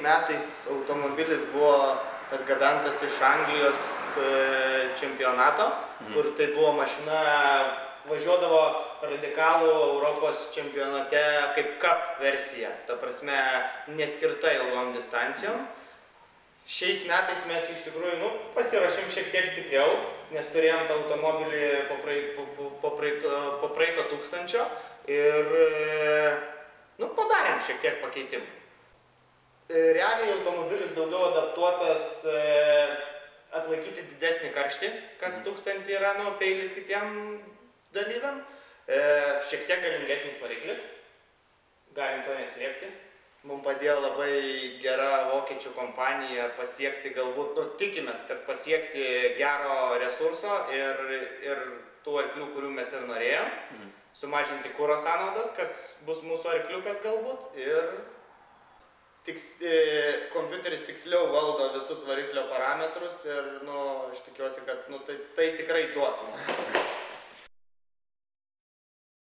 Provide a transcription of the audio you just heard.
metais automobilis buvo atgabentas iš Anglijos čempionato, kur tai buvo mašina, važiuodavo radikalų Europos čempionate kaip cup versija, ta prasme neskirta ilgom distancijom. Šiais metais mes iš tikrųjų pasirašėm šiek tiek stipriau, nes turėjom tą automobilį po praeito 1000 ir padarėm šiek tiek pakeitimų. Realiai automobilis daugiau adaptuotas atlaikyti didesnį karštį, kas 1000 yra peilis kitiem dalyviam. Šiek tiek galingesnis variklis, galim to neslėpti. Mums padėjo labai gera vokiečių kompanija pasiekti galbūt, tikimės, kad pasiekti gero resurso ir tų arklių, kurių mes ir norėjom, sumažinti kuro sąnaudas, kas bus mūsų arkliukas galbūt, ir kompiuteris tiksliau valdo visus variklio parametrus ir aš tikiuosi, kad tai tikrai duos mums.